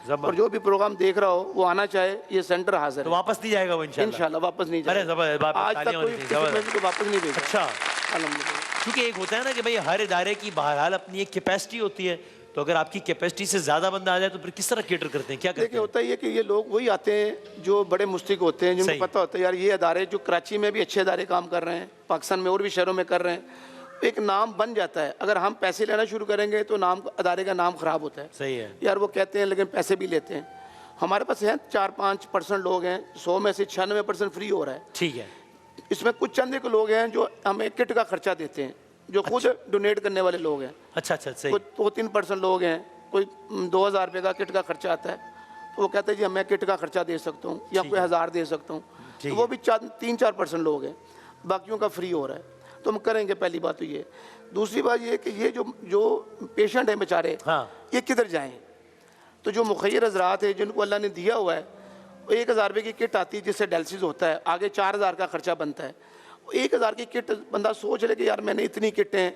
زبردست۔ اور جو بھی پروگرام دیکھ رہا ہو وہ آنا چاہے، یہ سینٹر حاضر تو ہے واپس نہیں جائے گا وہ انشاءاللہ؟ انشاءاللہ واپس نہیں ارے جائے گا۔ زبردست، آج تک تالیاں کوئی ہونی کسی چاہیے، میں زبردست۔ کو واپس نہیں بھیجا اچھا، الحمدللہ۔ کیونکہ ایک ہوتا ہے نا کہ بھائی ہر ادارے کی بہرحال اپنی ایک کیپیسٹی ہوتی ہے، تو اگر آپ کی کیپیسٹی سے زیادہ بندہ آ جائے تو پھر کس طرح کیٹر کرتے ہیں، کیا کرتے دیکھیں ہیں؟ ہوتا یہ کہ یہ لوگ وہی آتے ہیں جو بڑے مستحق ہوتے ہیں، جن صحیح۔ کو پتہ ہوتا ہے یار یہ ادارے جو کراچی میں بھی اچھے ادارے کام کر رہے ہیں، پاکستان میں اور بھی شہروں میں کر رہے ہیں، ایک نام بن جاتا ہے۔ اگر ہم پیسے لینا شروع کریں گے تو نام ادارے کا نام خراب ہوتا ہے۔ صحیح ہے۔ یار وہ کہتے ہیں لیکن پیسے بھی لیتے ہیں۔ ہمارے پاس ہیں 4-5% لوگ ہیں، 100 میں سے 96% فری ہو رہا ہے۔ ٹھیک ہے۔ اس میں کچھ چند ایک لوگ ہیں جو ہمیں کٹ کا خرچہ دیتے ہیں، جو خود ڈونیٹ کرنے والے لوگ ہیں۔ اچھا اچھا، صحیح۔ کوئی 2-3% لوگ ہیں، کوئی 2000 روپے کا کٹ کا خرچہ آتا ہے، تو وہ کہتے ہیں جی میں کٹ کا خرچہ دے سکتا ہوں یا کوئی 1000 دے سکتا ہوں، تو وہ بھی 3-4% لوگ ہیں، باقیوں کا فری ہو رہا ہے۔ تو ہم کریں گے، پہلی بات تو یہ۔ دوسری بات یہ کہ یہ جو پیشنٹ ہیں بیچارے، ہاں، یہ کدھر جائیں؟ تو جو مخیر حضرات ہیں جن کو اللہ نے دیا ہوا ہے، وہ 1000 روپے کی کٹ آتی ہے جس سے ڈائلسس ہوتا ہے، آگے 4000 کا خرچہ بنتا ہے۔ 1000 کی کٹ بندہ سوچ لے کہ یار میں نے اتنی کٹیں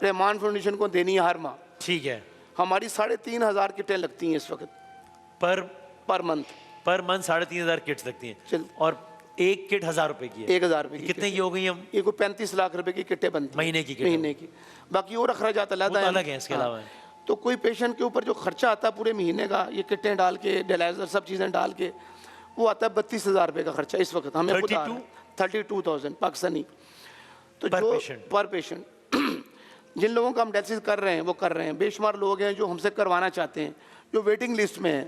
رحمان فاؤنڈیشن کو دینی ہے ہر ماہ۔ ٹھیک ہے۔ ہماری 3500 کٹیں لگتی ہیں اس وقت per month. Per month 3500 kits لگتی ہیں، چل اور ایک کٹ 1000 روپے کی ہے۔ 1000 روپے کی کتنے کی ہو گئی ہم؟ یہ کوئی 35 لاکھ روپے کی کٹیں بنتی ہیں مہینے کی کٹ؟ مہینے کی۔ باقی اور اخراجات وہ علیحدہ تو ہیں۔ الگ ہیں اس کے علاوہ ہیں۔ تو کوئی پیشنٹ کے اوپر جو خرچہ آتا ہے پورے مہینے کا، یہ کٹیں ڈال کے ڈیلائزر سب چیزیں ڈال کے، وہ آتا ہے 32,000 روپے کا خرچہ اس وقت ہمیں خود آ رہا ہے۔ 32,000 پاکستانی۔ تو جو پر پیشنٹ جن لوگوں کا ہم ڈائلسس کر رہے ہیں وہ کر رہے ہیں۔ بے شمار لوگ ہیں جو ہم سے کروانا چاہتے ہیں، جو ویٹنگ لسٹ میں ہیں۔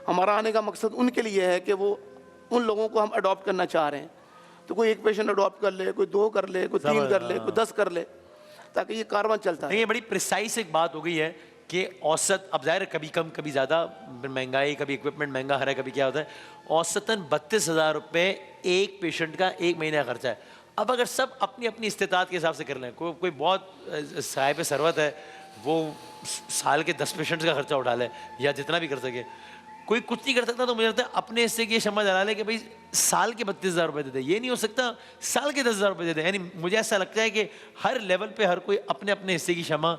ہمارا آنے کا مقصد ان کے لیے ہے کہ وہ ان لوگوں کو ہم اڈاپٹ کرنا چاہ رہے ہیں، تو کوئی ایک پیشنٹ اڈاپٹ کر لے، کوئی 2 کر لے، کوئی 3 کر لے، کوئی 10 کر لے، تاکہ یہ کارواں چلتا ہے۔ یہ بڑی پریسائز ایک بات ہو گئی ہے کہ اوسط، اب ظاہر کبھی کم کبھی زیادہ مہنگائی، کبھی اکوپمنٹ مہنگا ہے، کبھی کیا ہوتا ہے، اوسطاً 32,000 روپے ایک پیشنٹ کا ایک مہینے کا خرچہ ہے۔ اب اگر سب اپنی اپنی استطاعت کے حساب سے کر لیں، کوئی بہت صاحب ثروت ہے، وہ سال کے 10 پیشنٹس کا خرچہ اٹھا لے یا جتنا بھی کر سکے، کوئی کچھ نہیں کر سکتا، تو مجھے لگتا ہے اپنے حصے کی یہ شمع جلا لے کہ بھائی سال کے 32,000 روپے دے دے۔ یہ نہیں ہو سکتا سال کے 10,000 روپے دے دے۔ یعنی مجھے ایسا لگتا ہے کہ ہر لیول پہ ہر کوئی اپنے اپنے حصے کی شمع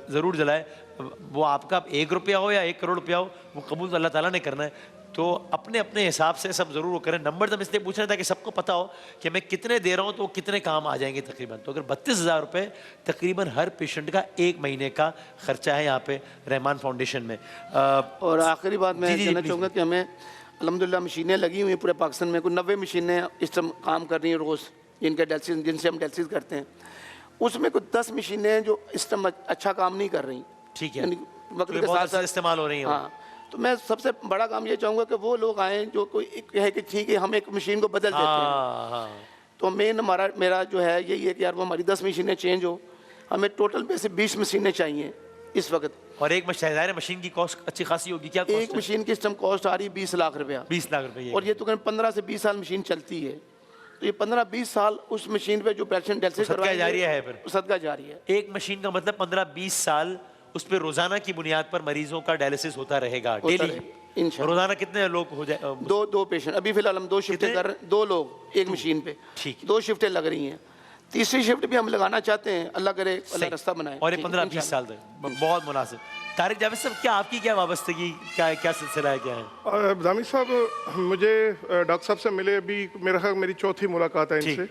ضرور جلائے۔ وہ آپ کا 1 روپیہ ہو یا 1 کروڑ روپیہ ہو، وہ قبول تو اللہ تعالیٰ نے کرنا ہے۔ تو اپنے اپنے حساب سے سب ضرور وہ کریں۔ نمبر ہم اس لیے پوچھ رہے ہیں تاکہ سب کو پتہ ہو کہ میں کتنے دے رہا ہوں تو وہ کتنے کام آ جائیں گے تقریباً۔ تو اگر 32,000 روپے تقریباً ہر پیشنٹ کا ایک مہینے کا خرچہ ہے یہاں پہ رحمان فاؤنڈیشن میں۔ اور آخری بات میں کہنا چاہوں گا کہ ہمیں الحمدللہ مشینیں لگی ہوئی ہیں پورے پاکستان میں، کوئی 90 مشینیں اس ٹائم کام کر رہی ہیں روز، جن سے ہم ڈائلسس کرتے ہیں۔ اس میں کوئی 10 مشینیں ہیں جو اس ٹائم اچھا کام نہیں کر رہی۔ ٹھیک ہے، وقت کے ساتھ ساتھ استعمال ہو رہی ہیں۔ ہاں، تو میں سب سے بڑا کام یہ چاہوں گا کہ وہ لوگ آئیں جو کوئی کہے کہ ٹھیک ہے ہم ایک مشین کو بدل دیتے ہیں۔ تو میرا جو ہے یہی ہے کہ یار وہ ہماری 10 مشینیں چینج ہو، ہمیں ٹوٹل میں سے 20 مشینیں چاہیے اس وقت۔ اور ایک مشین کی کاسٹ اچھی خاصی ہوگی، کیا ایک مشین کی اس ٹائم کاسٹ آ رہی ہے 20 لاکھ روپیہ۔ 20 لاکھ روپے، اور یہ تو 15 سے 20 سال مشین چلتی ہے، تو یہ 15-20 سال اس مشین پہ جو پیشنٹ ڈائلسس صدقہ جاریہ ہے، پھر صدقہ جاری ہے۔ ایک مشین کا مطلب 15-20 سال اس پہ روزانہ کی بنیاد پر مریضوں کا ڈائلسس ہوتا رہے گا ڈیلی۔ انشاءاللہ روزانہ کتنے لوگ ہو جائے؟ 2 پیشنٹ ابھی فی الحال ہم 2 شفٹیں کر رہے ہیں، 2 لوگ ایک مشین پہ، ٹھیک، 2 شفٹیں لگ رہی ہیں۔ تیسری شفٹ بھی ہم لگانا چاہتے ہیں، اللہ کرے اللہ رستہ بنائے۔ اور یہ 15-20 سال تک بہت مناسب۔ طارق جاوید صاحب، کیا آپ کی کیا وابستگی، کیا سلسلہ ہے، کیا ہے؟ ضامن صاحب، مجھے ڈاکٹر صاحب سے ملے ابھی میرا خیال میری چوتھی ملاقات ہے ان سے،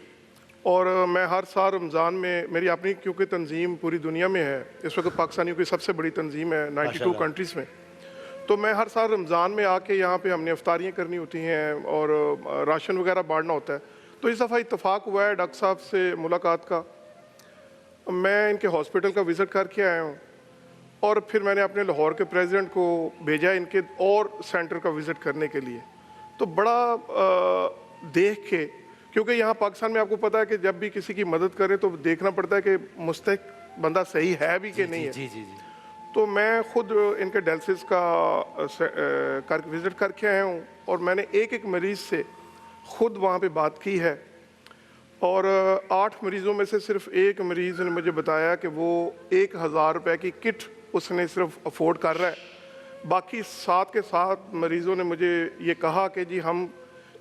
اور میں ہر سال رمضان میں میری اپنی کیونکہ تنظیم پوری دنیا میں ہے، اس وقت پاکستانیوں کی سب سے بڑی تنظیم ہے 92 کنٹریز میں، تو میں ہر سال رمضان میں آ کے یہاں پہ ہم نے افطاریاں کرنی ہوتی ہیں اور راشن وغیرہ بانٹنا ہوتا ہے۔ تو اس دفعہ اتفاق ہوا ہے ڈاکٹر صاحب سے ملاقات کا، میں ان کے ہاسپٹل کا وزٹ کر کے آیا ہوں، اور پھر میں نے اپنے لاہور کے پریزیڈنٹ کو بھیجا ان کے اور سینٹر کا وزٹ کرنے کے لیے۔ تو بڑا دیکھ کے، کیونکہ یہاں پاکستان میں آپ کو پتا ہے کہ جب بھی کسی کی مدد کرے تو دیکھنا پڑتا ہے کہ مستحق بندہ صحیح ہے بھی کہ نہیں ہے۔ جی جی جی۔ تو میں خود ان کے ڈائلسس کا وزٹ کر کے آیا ہوں، اور میں نے ایک مریض سے خود وہاں پہ بات کی ہے، اور 8 مریضوں میں سے صرف ایک مریض نے مجھے بتایا کہ وہ 1,000 روپے کی کٹ اس نے صرف افورڈ کر رہا ہے۔ باقی 7 کے 7 مریضوں نے مجھے یہ کہا کہ جی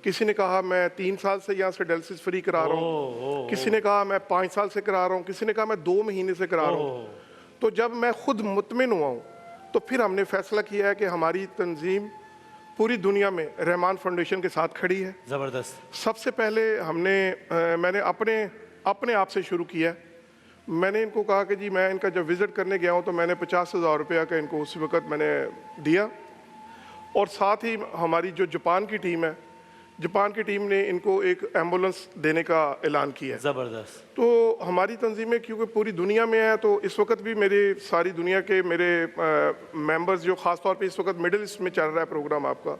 کسی نے کہا میں 3 سال سے یہاں سے ڈائلسس فری کرا رہا ہوں، کسی نے کہا میں 5 سال سے کرا رہا ہوں، کسی نے کہا میں 2 مہینے سے کرا رہا ہوں۔ تو جب میں خود مطمئن ہوا ہوں تو تو پھر ہم نے فیصلہ کیا ہے کہ ہماری تنظیم پوری دنیا میں رحمان فاؤنڈیشن کے ساتھ کھڑی ہے. زبردست. سب سے پہلے میں نے اپنے آپ سے شروع کیا. میں نے ان کو کہا کہ جی میں ان کا جب وزٹ کرنے گیا ہوں تو میں نے 50,000 روپیہ کا ان کو اسی وقت میں نے دیا, اور ساتھ ہی ہماری جو جاپان کی ٹیم ہے, جاپان کی ٹیم نے ان کو ایک ایمبولینس دینے کا اعلان کیا. زبردست. تو ہماری تنظیمیں کیونکہ پوری دنیا میں ہیں, تو اس وقت بھی میری ساری دنیا کے میرے ممبرز جو خاص طور پہ اس وقت مڈل ایسٹ میں چل رہا ہے پروگرام آپ کا,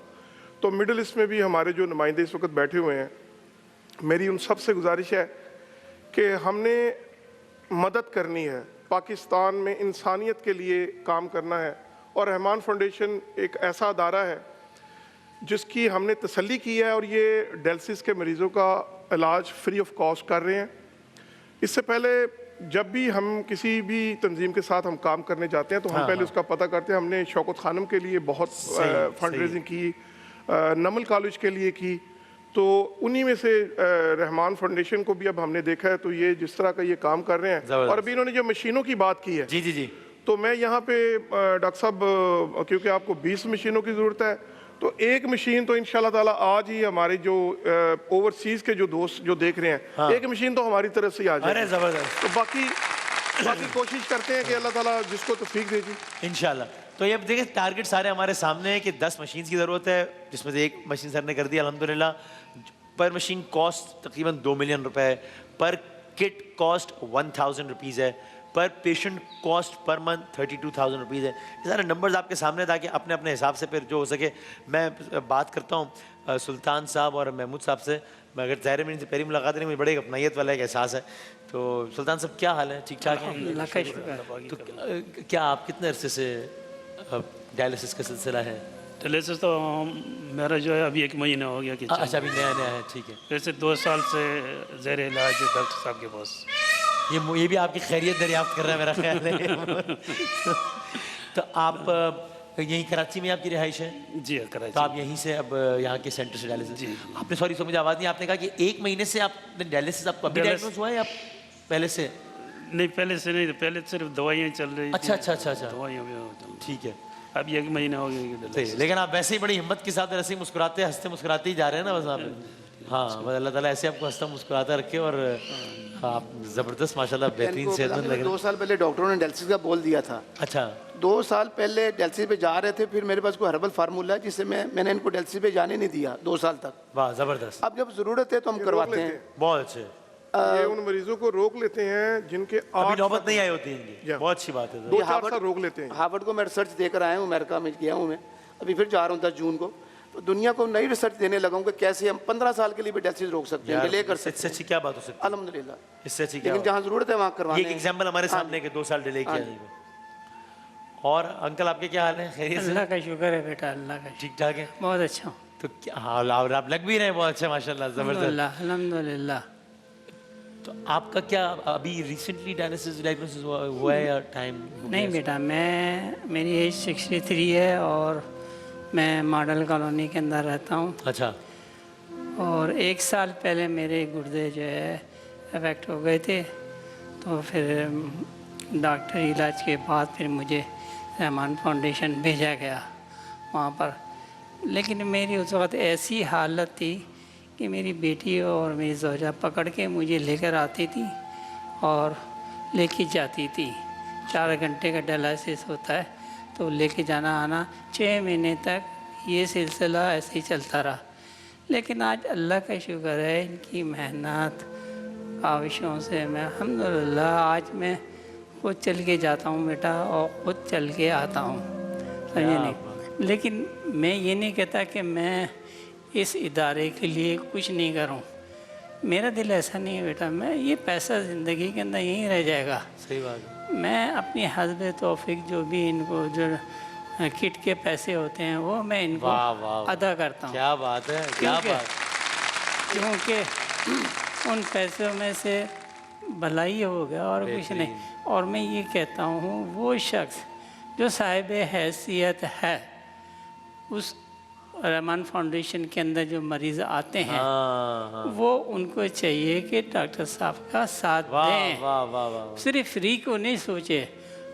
تو مڈل ایسٹ میں بھی ہمارے جو نمائندے اس وقت بیٹھے ہوئے ہیں, میری ان سب سے گزارش ہے کہ ہم نے مدد کرنی ہے, پاکستان میں انسانیت کے لیے کام کرنا ہے. اور رحمان فاؤنڈیشن ایک ایسا ادارہ ہے جس کی ہم نے تسلی کی ہے, اور یہ ڈائلسس کے مریضوں کا علاج فری آف کاسٹ کر رہے ہیں. اس سے پہلے جب بھی ہم کسی بھی تنظیم کے ساتھ ہم کام کرنے جاتے ہیں تو ہم پہلے اس کا پتہ کرتے ہیں. ہم نے شوکت خانم کے لیے بہت فنڈ ریزنگ کی, نمل کالج کے لیے کی, تو انہی میں سے رحمان فاؤنڈیشن کو بھی اب ہم نے دیکھا ہے تو یہ جس طرح کا یہ کام کر رہے ہیں. اور ابھی انہوں نے جو مشینوں کی بات کی ہے, جی جی جی, تو میں یہاں پہ ڈاکٹر صاحب کیونکہ آپ کو 20 مشینوں کی ضرورت ہے, تو ایک مشین تو انشاءاللہ تعالیٰ آج ہی ہمارے جو اوورسیز کے جو دوست جو دیکھ رہے ہیں, ایک مشین تو ہماری طرف سے آ جائے. ارے زبردست. تو باقی کوشش کرتے ہیں کہ اللہ تعالیٰ جس کو توفیق دے. جی انشاءاللہ. تو یہ اب دیکھیں ٹارگٹ سارے ہمارے سامنے ہیں کہ 10 مشینز کی ضرورت ہے, جس میں سے ایک مشین سر نے کر دی الحمدللہ. پر مشین کاسٹ تقریباً 2 ملین روپے ہے, پر کٹ کاسٹ 1000 روپیز ہے, per patient cost per month 32,000 rupees ہے. یہ سارے نمبرز آپ کے سامنے تاکہ اپنے اپنے حساب سے پھر جو ہو سکے. میں بات کرتا ہوں سلطان صاحب اور محمود صاحب سے, مگر ظاہر میں ان سے پہلی ملاقات نہیں, مجھے بڑے ایک اپنائیت والا ایک احساس ہے. تو سلطان صاحب کیا حال ہے, ٹھیک ٹھاک ہیں؟ تو کیا آپ کتنے عرصے سے ڈائلسس کا سلسلہ ہے؟ ڈائلسس تو میرا جو ہے ابھی 1 مہینہ ہو گیا کہ اچھا ابھی نیا نیا ہے, ٹھیک ہے. ویسے 2 سال سے زیر علاج ہے ڈاکٹر صاحب کے پاس. یہ بھی آپ کی خیریت دریافت کر رہا ہے میرا خیال ہے. تو آپ یہیں کراچی میں آپ کی رہائش ہے؟ جی کراچی. تو آپ یہیں سے اب یہاں کے سینٹر سے ڈائلسس. جی. آپ نے سوری سو مجھے آواز نہیں, آپ نے کہا کہ 1 مہینے سے آپ نے ڈائلسس, آپ کو ابھی ڈائگنوز ہوا ہے یا پہلے سے؟ نہیں پہلے سے نہیں, پہلے صرف دوائیاں چل رہی. اچھا اچھا اچھا اچھا, دوائیاں ٹھیک ہے. اب 1 مہینہ ہو گیا. لیکن آپ ویسے ہی بڑی ہمت کے ساتھ ایسے مسکراتے ہنستے مسکراتے ہی جا رہے ہیں نا بس آپ. ہاں بس اللہ تعالیٰ ایسے آپ کو ہنستا مسکراتا رکھے, اور آپ زبردست ماشاءاللہ بہترین صحت مند لگ رہے ہیں. 2 سال پہلے ڈاکٹروں نے ڈائلسس کا بول دیا تھا. اچھا 2 سال پہلے ڈائلسس پہ جا رہے تھے, پھر میرے پاس کوئی ہربل فارمولا ہے جس سے میں نے ان کو ڈائلسس پہ جانے نہیں دیا 2 سال تک. واہ زبردست. اب جب ضرورت ہے تو ہم کرواتے ہیں. بہت اچھے. یہ ان مریضوں کو روک لیتے ہیں جن کے ابھی نوبت نہیں آئی ہوتی ان کی. بہت اچھی بات ہے. 2-4 سال روک لیتے ہیں. ہارورڈ کو میں ریسرچ دے کر آیا ہوں, امریکہ میں گیا ہوں میں, ابھی پھر جا رہا ہوں 10 جون کو. تو دنیا کو نئی ریسرچ دینے لگا ہوں کہ کیسے ہم 15 سال کے لیے بھی ڈائلسس روک سکتے ہیں, ڈیلے کر سکتے ہیں. اس سے اچھی کیا بات ہو سکتی ہے؟ الحمدللہ. اس سے اچھی کیا لیکن جہاں ضرورت ہے وہاں کروانے. یہ ایک ایگزامپل ہمارے سامنے کہ 2 سال ڈیلے کیا جائے گا. اور انکل آپ کے کیا حال ہے, خیریت سے؟ اللہ کا شکر ہے بیٹا, اللہ کا شکر. ٹھیک ٹھاک ہے. بہت اچھا. تو کیا حال, اور آپ لگ بھی رہے ہیں بہت اچھا ماشاءاللہ, زبردست. الحمدللہ. تو آپ کا کیا ابھی ریسنٹلی ڈائگنوسس ہوا ہے یا ٹائم؟ نہیں بیٹا, میری ایج 63 ہے اور میں ماڈل کالونی کے اندر رہتا ہوں. اچھا. اور 1 سال پہلے میرے گردے جو ہے افیکٹ ہو گئے تھے, تو پھر ڈاکٹر علاج کے بعد پھر مجھے رحمان فاؤنڈیشن بھیجا گیا وہاں پر. لیکن میری اس وقت ایسی حالت تھی کہ میری بیٹی اور میری زوجہ پکڑ کے مجھے لے کر آتی تھی اور لے کے جاتی تھی. 4 گھنٹے کا ڈائلسس ہوتا ہے, تو لے کے جانا آنا 6 مہینے تک یہ سلسلہ ایسے ہی چلتا رہا. لیکن آج اللہ کا شکر ہے, ان کی محنت کاوشوں سے میں الحمدللہ آج میں خود چل کے جاتا ہوں بیٹا, اور خود چل کے آتا ہوں, سمجھے نہیں. لیکن میں یہ نہیں کہتا کہ میں اس ادارے کے لیے کچھ نہیں کروں. میرا دل ایسا نہیں ہے بیٹا, میں یہ پیسہ زندگی کے اندر یہیں رہ جائے گا. صحیح بات ہے. میں اپنی حسب توفیق جو بھی ان کو جو کٹ کے پیسے ہوتے ہیں وہ میں ان کو ادا کرتا ہوں. کیا بات ہے, کیا بات. کیونکہ ان پیسوں میں سے بھلائی ہو گیا اور کچھ نہیں. اور میں یہ کہتا ہوں وہ شخص جو صاحب حیثیت ہے, اس رحمان فاؤنڈیشن کے اندر جو مریض آتے ہیں وہ ان کو چاہیے کہ ڈاکٹر صاحب کا ساتھ دیں. صرف فری کو نہیں سوچے,